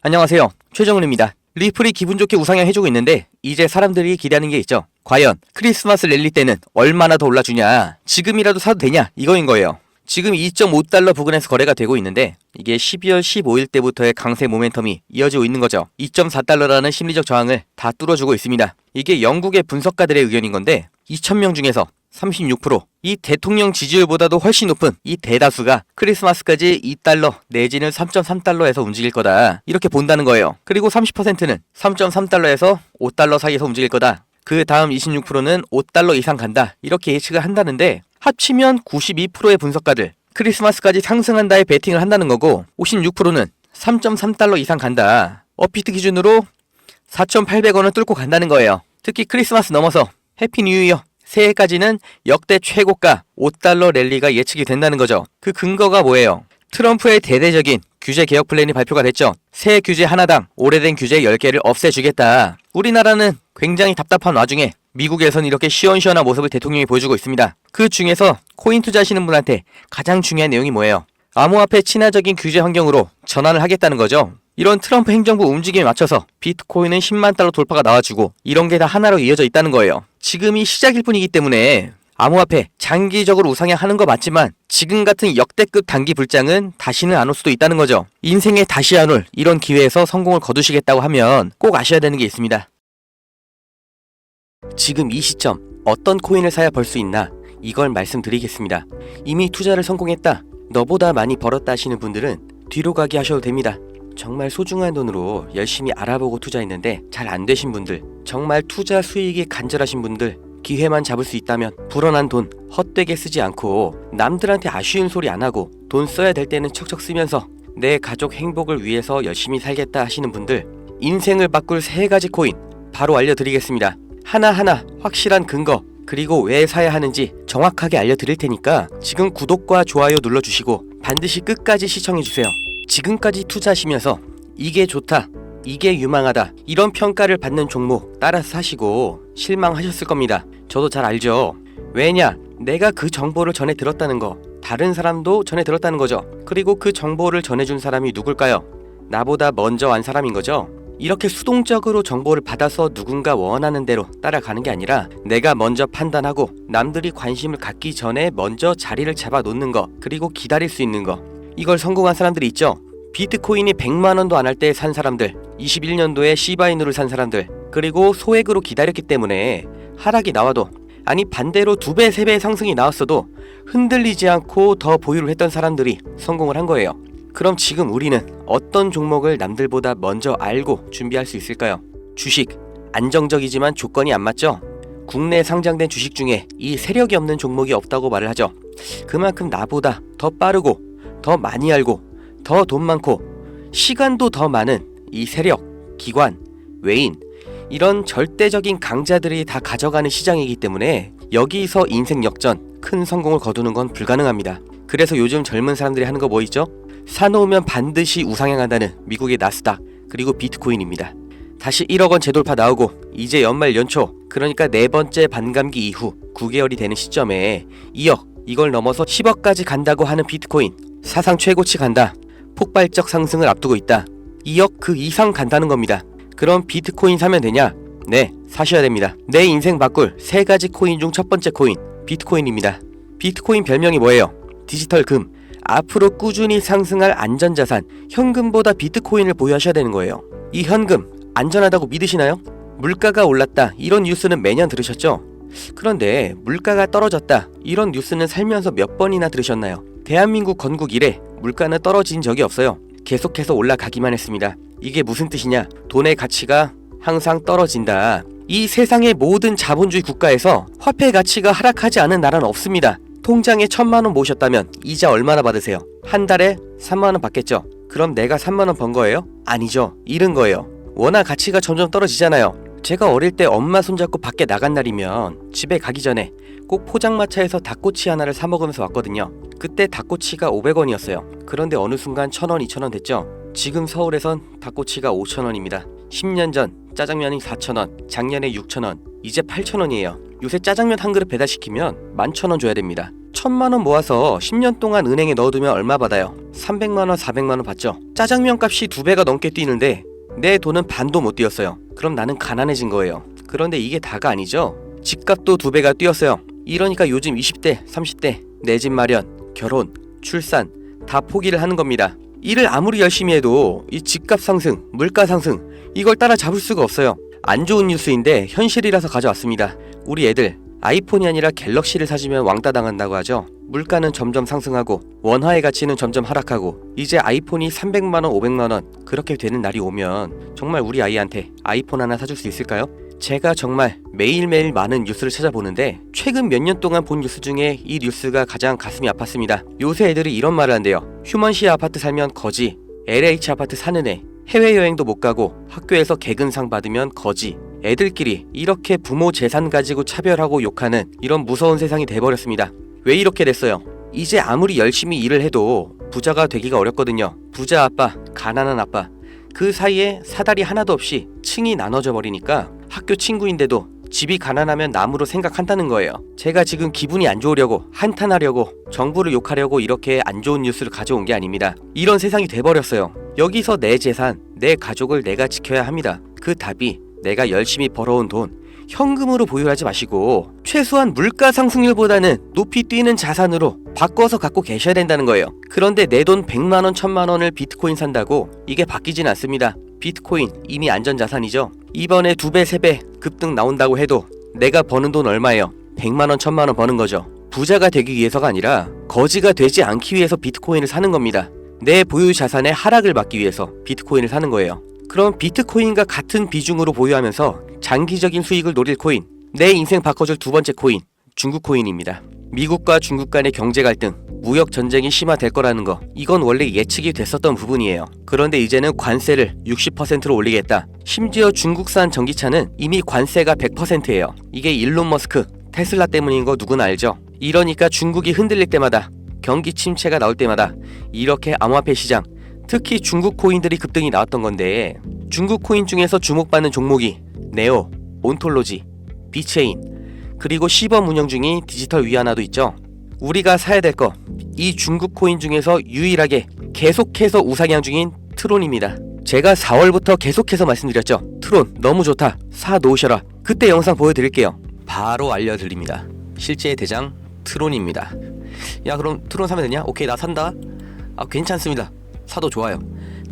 안녕하세요. 최정훈입니다. 리플이 기분 좋게 우상향 해주고 있는데 이제 사람들이 기대하는 게 있죠. 과연 크리스마스 랠리 때는 얼마나 더 올라주냐, 지금이라도 사도 되냐, 이거인 거예요. 지금 2.5달러 부근에서 거래가 되고 있는데 이게 12월 15일 때부터의 강세 모멘텀이 이어지고 있는 거죠. 2.4달러라는 심리적 저항을 다 뚫어주고 있습니다. 이게 영국의 분석가들의 의견인 건데 2,000명 중에서 36%, 이 대통령 지지율보다도 훨씬 높은 이 대다수가 크리스마스까지 2달러 내지는 3.3달러에서 움직일 거다, 이렇게 본다는 거예요. 그리고 30%는 3.3달러에서 5달러 사이에서 움직일 거다. 그 다음 26%는 5달러 이상 간다, 이렇게 예측을 한다는데 합치면 92%의 분석가들 크리스마스까지 상승한다에 베팅을 한다는 거고, 56%는 3.3달러 이상 간다, 업비트 기준으로 4,800원을 뚫고 간다는 거예요. 특히 크리스마스 넘어서 해피 뉴 이어 새해까지는 역대 최고가 5달러 랠리가 예측이 된다는 거죠. 그 근거가 뭐예요? 트럼프의 대대적인 규제 개혁 플랜이 발표가 됐죠. 새 규제 하나당 오래된 규제 10개를 없애주겠다. 우리나라는 굉장히 답답한 와중에 미국에서는 이렇게 시원시원한 모습을 대통령이 보여주고 있습니다. 그 중에서 코인 투자하시는 분한테 가장 중요한 내용이 뭐예요? 암호화폐 친화적인 규제 환경으로 전환을 하겠다는 거죠. 이런 트럼프 행정부 움직임에 맞춰서 비트코인은 10만 달러 돌파가 나와주고 이런 게 다 하나로 이어져 있다는 거예요. 지금이 시작일 뿐이기 때문에 암호화폐 장기적으로 우상향하는 거 맞지만 지금 같은 역대급 단기 불장은 다시는 안 올 수도 있다는 거죠. 인생에 다시 안 올 이런 기회에서 성공을 거두시겠다고 하면 꼭 아셔야 되는 게 있습니다. 지금 이 시점 어떤 코인을 사야 벌 수 있나, 이걸 말씀드리겠습니다. 이미 투자를 성공했다, 너보다 많이 벌었다 하시는 분들은 뒤로 가기 하셔도 됩니다. 정말 소중한 돈으로 열심히 알아보고 투자했는데 잘 안 되신 분들, 정말 투자 수익이 간절하신 분들, 기회만 잡을 수 있다면 불어난 돈 헛되게 쓰지 않고 남들한테 아쉬운 소리 안 하고 돈 써야 될 때는 척척 쓰면서 내 가족 행복을 위해서 열심히 살겠다 하시는 분들, 인생을 바꿀 3가지 코인 바로 알려드리겠습니다. 하나하나 확실한 근거, 그리고 왜 사야 하는지 정확하게 알려드릴 테니까 지금 구독과 좋아요 눌러주시고 반드시 끝까지 시청해주세요. 지금까지 투자하시면서 이게 좋다, 이게 유망하다, 이런 평가를 받는 종목 따라서 사시고 실망하셨을 겁니다. 저도 잘 알죠. 왜냐? 내가 그 정보를 전해 들었다는 거, 다른 사람도 전해 들었다는 거죠. 그리고 그 정보를 전해준 사람이 누굴까요? 나보다 먼저 안 사람인 거죠. 이렇게 수동적으로 정보를 받아서 누군가 원하는 대로 따라가는 게 아니라 내가 먼저 판단하고 남들이 관심을 갖기 전에 먼저 자리를 잡아 놓는 거, 그리고 기다릴 수 있는 거, 이걸 성공한 사람들이 있죠. 비트코인이 100만원도 안 할 때 산 사람들, 21년도에 시바이누를 산 사람들, 그리고 소액으로 기다렸기 때문에 하락이 나와도, 아니 반대로 2배, 3배 상승이 나왔어도 흔들리지 않고 더 보유를 했던 사람들이 성공을 한 거예요. 그럼 지금 우리는 어떤 종목을 남들보다 먼저 알고 준비할 수 있을까요? 주식, 안정적이지만 조건이 안 맞죠? 국내 상장된 주식 중에 이 세력이 없는 종목이 없다고 말을 하죠. 그만큼 나보다 더 빠르고 더 많이 알고 더 돈 많고 시간도 더 많은 이 세력, 기관, 외인, 이런 절대적인 강자들이 다 가져가는 시장이기 때문에 여기서 인생 역전, 큰 성공을 거두는 건 불가능합니다. 그래서 요즘 젊은 사람들이 하는 거 뭐 있죠? 사놓으면 반드시 우상향한다는 미국의 나스닥, 그리고 비트코인입니다. 다시 1억원 재돌파 나오고 이제 연말 연초, 그러니까 4번째 반감기 이후 9개월이 되는 시점에 2억, 이걸 넘어서 10억까지 간다고 하는 비트코인, 사상 최고치 간다, 폭발적 상승을 앞두고 있다, 2억 그 이상 간다는 겁니다. 그럼 비트코인 사면 되냐? 네, 사셔야 됩니다. 내 인생 바꿀 3가지 코인 중 첫 번째 코인, 비트코인입니다. 비트코인 별명이 뭐예요? 디지털 금, 앞으로 꾸준히 상승할 안전자산, 현금보다 비트코인을 보유하셔야 되는 거예요. 이 현금 안전하다고 믿으시나요? 물가가 올랐다, 이런 뉴스는 매년 들으셨죠? 그런데 물가가 떨어졌다, 이런 뉴스는 살면서 몇 번이나 들으셨나요? 대한민국 건국 이래 물가는 떨어진 적이 없어요. 계속해서 올라가기만 했습니다. 이게 무슨 뜻이냐? 돈의 가치가 항상 떨어진다. 이 세상의 모든 자본주의 국가에서 화폐 가치가 하락하지 않은 나라는 없습니다. 통장에 1,000만원 모으셨다면 이자 얼마나 받으세요? 한 달에 3만원 받겠죠? 그럼 내가 3만원 번 거예요? 아니죠. 잃은 거예요. 워낙 가치가 점점 떨어지잖아요. 제가 어릴 때 엄마 손잡고 밖에 나간 날이면 집에 가기 전에 꼭 포장마차에서 닭꼬치 하나를 사 먹으면서 왔거든요. 그때 닭꼬치가 500원이었어요. 그런데 어느 순간 1,000원, 2,000원 됐죠? 지금 서울에선 닭꼬치가 5,000원입니다. 10년 전 짜장면이 4,000원, 작년에 6,000원, 이제 8,000원이에요. 요새 짜장면 한 그릇 배달시키면 11,000원 줘야 됩니다. 1000만원 모아서 10년 동안 은행에 넣어두면 얼마 받아요? 300만원, 400만원 받죠? 짜장면 값이 2배가 넘게 뛰는데 내 돈은 반도 못 뛰었어요. 그럼 나는 가난해진 거예요. 그런데 이게 다가 아니죠? 집값도 2배가 뛰었어요. 이러니까 요즘 20대, 30대 내 집 마련, 결혼, 출산 다 포기를 하는 겁니다. 일을 아무리 열심히 해도 이 집값 상승, 물가 상승 이걸 따라잡을 수가 없어요. 안 좋은 뉴스인데 현실이라서 가져왔습니다. 우리 애들 아이폰이 아니라 갤럭시를 사주면 왕따 당한다고 하죠. 물가는 점점 상승하고 원화의 가치는 점점 하락하고 이제 아이폰이 300만원, 500만원 그렇게 되는 날이 오면 정말 우리 아이한테 아이폰 하나 사줄 수 있을까요? 제가 정말 매일매일 많은 뉴스를 찾아보는데 최근 몇 년 동안 본 뉴스 중에 이 뉴스가 가장 가슴이 아팠습니다. 요새 애들이 이런 말을 한대요. 휴먼시 아파트 살면 거지, LH 아파트 사는 애, 해외여행도 못 가고 학교에서 개근상 받으면 거지. 애들끼리 이렇게 부모 재산 가지고 차별하고 욕하는 이런 무서운 세상이 돼버렸습니다. 왜 이렇게 됐어요? 이제 아무리 열심히 일을 해도 부자가 되기가 어렵거든요. 부자 아빠, 가난한 아빠 그 사이에 사다리 하나도 없이 층이 나눠져 버리니까 학교 친구인데도 집이 가난하면 남으로 생각한다는 거예요. 제가 지금 기분이 안 좋으려고 한탄하려고 정부를 욕하려고 이렇게 안 좋은 뉴스를 가져온 게 아닙니다. 이런 세상이 돼버렸어요. 여기서 내 재산, 내 가족을 내가 지켜야 합니다. 그 답이 내가 열심히 벌어온 돈 현금으로 보유하지 마시고 최소한 물가 상승률보다는 높이 뛰는 자산으로 바꿔서 갖고 계셔야 된다는 거예요. 그런데 내 돈 100만원, 1000만원을 비트코인 산다고 이게 바뀌진 않습니다. 비트코인 이미 안전자산이죠. 이번에 2배, 3배 급등 나온다고 해도 내가 버는 돈 얼마예요? 100만원, 1000만원 버는 거죠. 부자가 되기 위해서가 아니라 거지가 되지 않기 위해서 비트코인을 사는 겁니다. 내 보유 자산의 하락을 막기 위해서 비트코인을 사는 거예요. 그럼 비트코인과 같은 비중으로 보유하면서 장기적인 수익을 노릴 코인, 내 인생 바꿔줄 두 번째 코인, 중국 코인입니다. 미국과 중국 간의 경제 갈등, 무역 전쟁이 심화될 거라는 거, 이건 원래 예측이 됐었던 부분이에요. 그런데 이제는 관세를 60%로 올리겠다. 심지어 중국산 전기차는 이미 관세가 100%예요. 이게 일론 머스크, 테슬라 때문인 거 누구나 알죠? 이러니까 중국이 흔들릴 때마다, 경기 침체가 나올 때마다 이렇게 암호화폐 시장, 특히 중국 코인들이 급등이 나왔던 건데, 중국 코인 중에서 주목받는 종목이 네오, 온톨로지, 비체인, 그리고 시범 운영 중인 디지털 위안화도 있죠. 우리가 사야 될 거, 이 중국 코인 중에서 유일하게 계속해서 우상향 중인 트론입니다. 제가 4월부터 계속해서 말씀드렸죠. 트론 너무 좋다, 사 놓으셔라. 그때 영상 보여드릴게요. 바로 알려드립니다. 실제의 대장 트론입니다. 야, 그럼 트론 사면 되냐? 오케이, 나 산다. 아, 괜찮습니다. 사도 좋아요.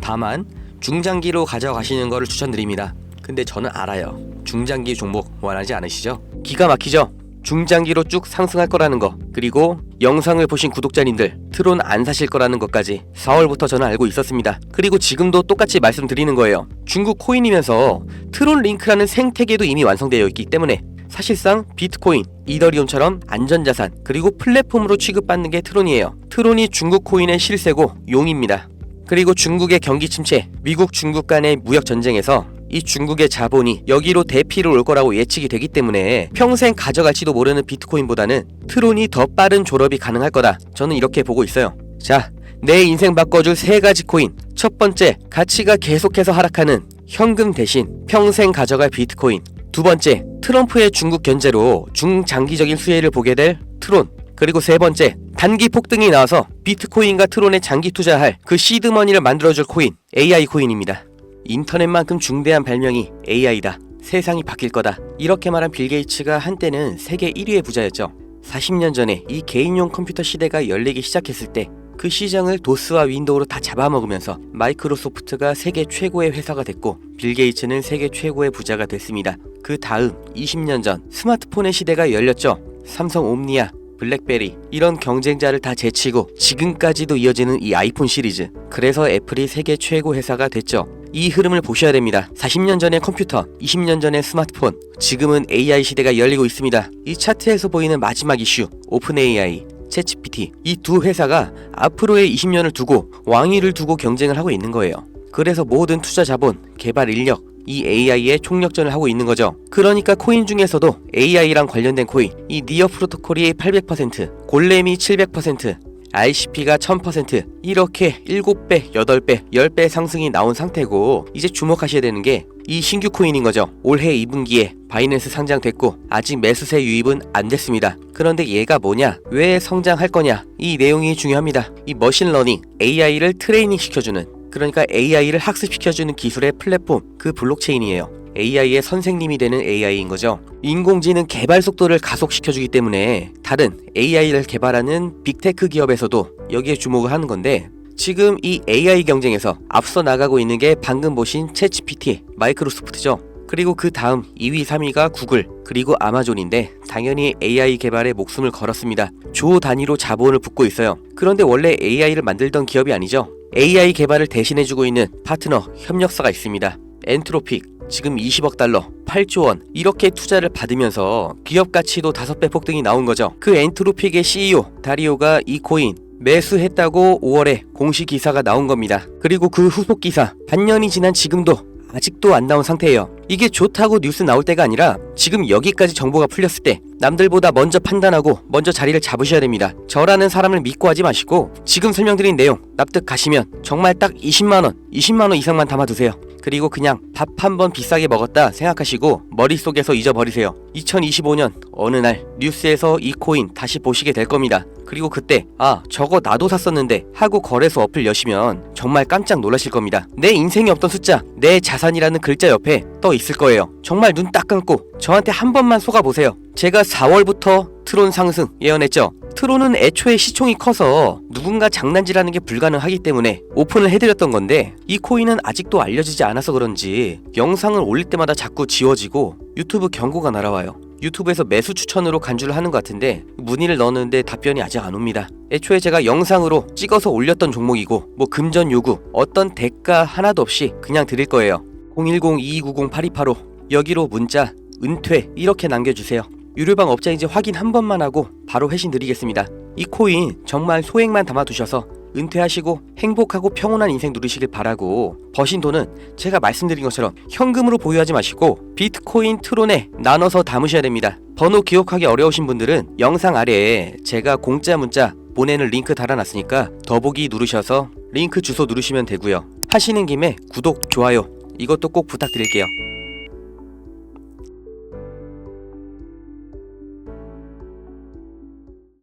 다만 중장기로 가져가시는 거를 추천드립니다. 근데 저는 알아요. 중장기 종목 원하지 않으시죠? 기가 막히죠? 중장기로 쭉 상승할 거라는 거, 그리고 영상을 보신 구독자님들 트론 안 사실 거라는 것까지 4월부터 저는 알고 있었습니다. 그리고 지금도 똑같이 말씀드리는 거예요. 중국 코인이면서 트론 링크라는 생태계도 이미 완성되어 있기 때문에 사실상 비트코인, 이더리움처럼 안전자산, 그리고 플랫폼으로 취급받는 게 트론이에요. 트론이 중국 코인의 실세고 용입니다. 그리고 중국의 경기 침체, 미국 중국 간의 무역 전쟁에서 이 중국의 자본이 여기로 대피를 올 거라고 예측이 되기 때문에 평생 가져갈지도 모르는 비트코인보다는 트론이 더 빠른 졸업이 가능할 거다. 저는 이렇게 보고 있어요. 자, 내 인생 바꿔줄 3가지 코인. 첫 번째, 가치가 계속해서 하락하는 현금 대신 평생 가져갈 비트코인. 두 번째, 트럼프의 중국 견제로 중장기적인 수혜를 보게 될 트론. 그리고 세 번째, 단기 폭등이 나와서 비트코인과 트론에 장기 투자할 그 시드머니를 만들어줄 코인, AI 코인입니다. 인터넷만큼 중대한 발명이 AI다. 세상이 바뀔 거다. 이렇게 말한 빌 게이츠가 한때는 세계 1위의 부자였죠. 40년 전에 이 개인용 컴퓨터 시대가 열리기 시작했을 때 그 시장을 도스와 윈도우로 다 잡아먹으면서 마이크로소프트가 세계 최고의 회사가 됐고 빌 게이츠는 세계 최고의 부자가 됐습니다. 그 다음 20년 전 스마트폰의 시대가 열렸죠. 삼성 옴니아, 블랙베리 이런 경쟁자를 다 제치고 지금까지도 이어지는 이 아이폰 시리즈. 그래서 애플이 세계 최고 회사가 됐죠. 이 흐름을 보셔야 됩니다. 40년 전의 컴퓨터, 20년 전의 스마트폰, 지금은 AI 시대가 열리고 있습니다. 이 차트에서 보이는 마지막 이슈, 오픈 AI, 챗GPT, 이 두 회사가 앞으로의 20년을 두고 왕위를 두고 경쟁을 하고 있는 거예요. 그래서 모든 투자 자본, 개발 인력, 이 AI의 총력전을 하고 있는 거죠. 그러니까 코인 중에서도 AI랑 관련된 코인, 이 니어 프로토콜이 800%, 골렘이 700%, ICP가 1000% 이렇게 7배, 8배, 10배 상승이 나온 상태고 이제 주목하셔야 되는 게 이 신규 코인인 거죠. 올해 2분기에 바이낸스 상장됐고 아직 매수세 유입은 안 됐습니다. 그런데 얘가 뭐냐? 왜 성장할 거냐? 이 내용이 중요합니다. 이 머신러닝, AI를 트레이닝 시켜주는, 그러니까 AI를 학습시켜주는 기술의 플랫폼, 그 블록체인이에요. AI의 선생님이 되는 AI인 거죠. 인공지능 개발 속도를 가속시켜주기 때문에 다른 AI를 개발하는 빅테크 기업에서도 여기에 주목을 하는 건데, 지금 이 AI 경쟁에서 앞서 나가고 있는 게 방금 보신 챗GPT, 마이크로소프트죠. 그리고 그 다음 2위, 3위가 구글, 그리고 아마존인데 당연히 AI 개발에 목숨을 걸었습니다. 조 단위로 자본을 붓고 있어요. 그런데 원래 AI를 만들던 기업이 아니죠. AI 개발을 대신해주고 있는 파트너, 협력사가 있습니다. 엔트로픽, 지금 20억 달러, 8조 원 이렇게 투자를 받으면서 기업 가치도 5배 폭등이 나온 거죠. 그 엔트로픽의 CEO 다리오가 이 코인 매수했다고 5월에 공식 기사가 나온 겁니다. 그리고 그 후속 기사 반년이 지난 지금도 아직도 안 나온 상태예요. 이게 좋다고 뉴스 나올 때가 아니라 지금 여기까지 정보가 풀렸을 때 남들보다 먼저 판단하고 먼저 자리를 잡으셔야 됩니다. 저라는 사람을 믿고 하지 마시고 지금 설명드린 내용 납득 가시면 정말 딱 20만원 이상만 담아두세요. 그리고 그냥 밥 한 번 비싸게 먹었다 생각하시고 머릿속에서 잊어버리세요. 2025년 어느 날 뉴스에서 이 코인 다시 보시게 될 겁니다. 그리고 그때 아 저거 나도 샀었는데 하고 거래소 어플 여시면 정말 깜짝 놀라실 겁니다. 내 인생에 없던 숫자, 내 자산이라는 글자 옆에 떠 있을 거예요. 정말 눈 딱 감고 저한테 한 번만 속아보세요. 제가 4월부터 트론 상승 예언했죠. 트론은 애초에 시총이 커서 누군가 장난질하는 게 불가능하기 때문에 오픈을 해드렸던 건데 이 코인은 아직도 알려지지 않아서 그런지 영상을 올릴 때마다 자꾸 지워지고 유튜브 경고가 날아와요. 유튜브에서 매수 추천으로 간주를 하는 것 같은데 문의를 넣었는데 답변이 아직 안 옵니다. 애초에 제가 영상으로 찍어서 올렸던 종목이고 뭐 금전 요구 어떤 대가 하나도 없이 그냥 드릴 거예요. 010-2290-8285 여기로 문자 은퇴 이렇게 남겨주세요. 유료방 업자인지 확인 한 번만 하고 바로 회신 드리겠습니다. 이 코인 정말 소액만 담아두셔서 은퇴하시고 행복하고 평온한 인생 누리시길 바라고, 버신 돈은 제가 말씀드린 것처럼 현금으로 보유하지 마시고 비트코인 트론에 나눠서 담으셔야 됩니다. 번호 기억하기 어려우신 분들은 영상 아래에 제가 공짜 문자 보내는 링크 달아놨으니까 더보기 누르셔서 링크 주소 누르시면 되고요. 하시는 김에 구독, 좋아요 이것도 꼭 부탁드릴게요.